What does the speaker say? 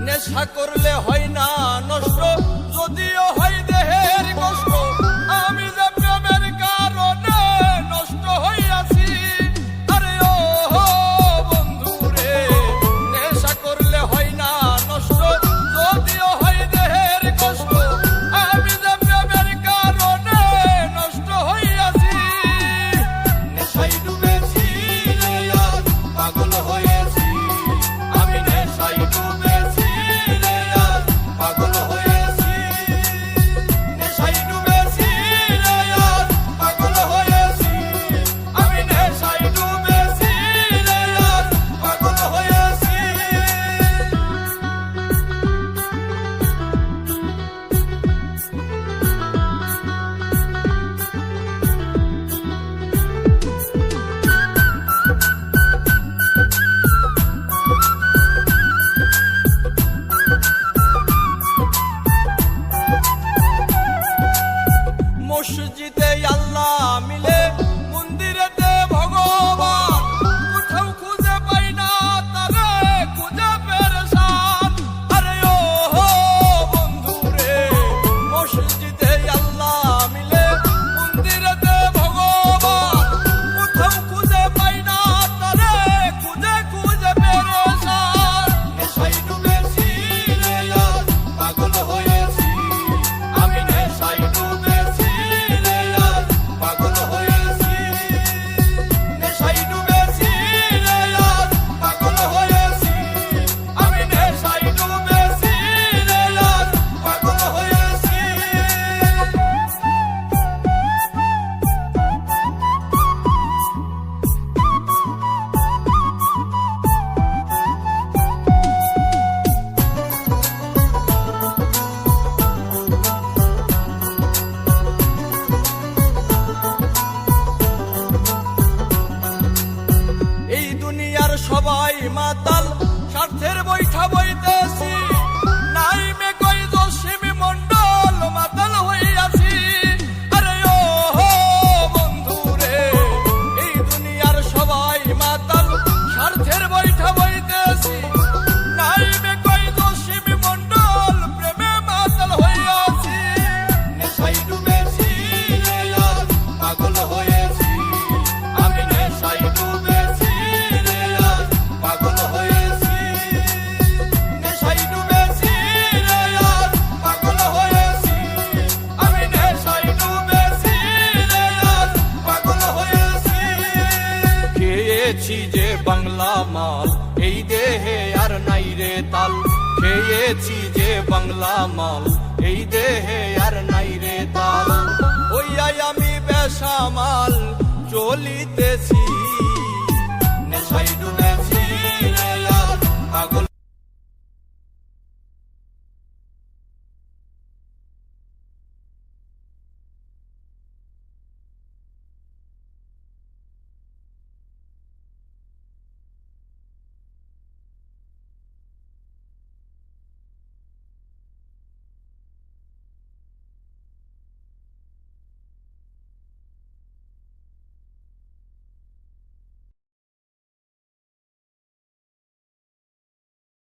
নেশা করলে হয় না নষ্ট, যদিও হয় দেহের কষ্ট। আমি যে প্রেমের কারণে নষ্ট হইয়াছি, আরে ও বন্ধু রে, নেশা করলে হয় না নষ্ট, যদিও হয় দেহের কষ্ট। আমি যে প্রেমের কারণে নষ্ট হইয়াছি, নেশায় ডুবেছি রে আর পাগল হয়েছি। আমি নেশায় ডুবেছি রে আর পাগল হয়েছি। নেশায় ডুবেছি রে আর পাগল হয়েছি। আমি নেশায় ডুবেছি রে আর পাগল হয়েছি। মসজিদে আল্লাহ মিলে, মন্দিরেতে ভগবান, কোথাও খুঁজে পাই না তারে, খুঁজে পেরেশান। আরে ও বন্ধু রে, মসজিদে আল্লাহ মিলে, মন্দিরেতে ভগবান, কোথাও খুঁজে পাই না তারে, খুঁজে খুঁজে পেরেশান। নেশায় ডুবেছি রে আর পাগল হয়েছি। আমি নেশায় ডুবেছি রে আর পাগল হয়েছি। নেশায় ডুবেছি রে আর পাগল হয়েছি। আমি নেশায় ডুবেছি রে আর পাগল হয়েছি। এই দুনিয়ার সবাই মাতাল, স্বার্থের বৈঠা বইতেছি। নাই মে কই জসিমি মন্ডল, মাতাল হইয়াছি। আরে ও বন্ধু রে, এই দুনিয়ার সবাই মাতাল, স্বার্থের বৈঠা বইতেছি। নাই মে কই জসিমি মন্ডল, প্রেমে মাতাল হইয়াছি। নেশায় ডুবেছি রে আর পাগল হয়েছি। আমি নেশায় ডুবেছি রে আর পাগল হয়েছি। নেশায় ডুবেছি রে আর পাগল হয়েছি। আমি নেশায় ডুবেছি রে আর পাগল হয়েছি। খেয়েছি যে বাংলা মাল, এই দেহে আর নাই রে তাল। খেয়েছি যে বাংলা মাল, এই দেহে আর নাই রে তাল। ওই আমি বেশামাল চলিতেছি।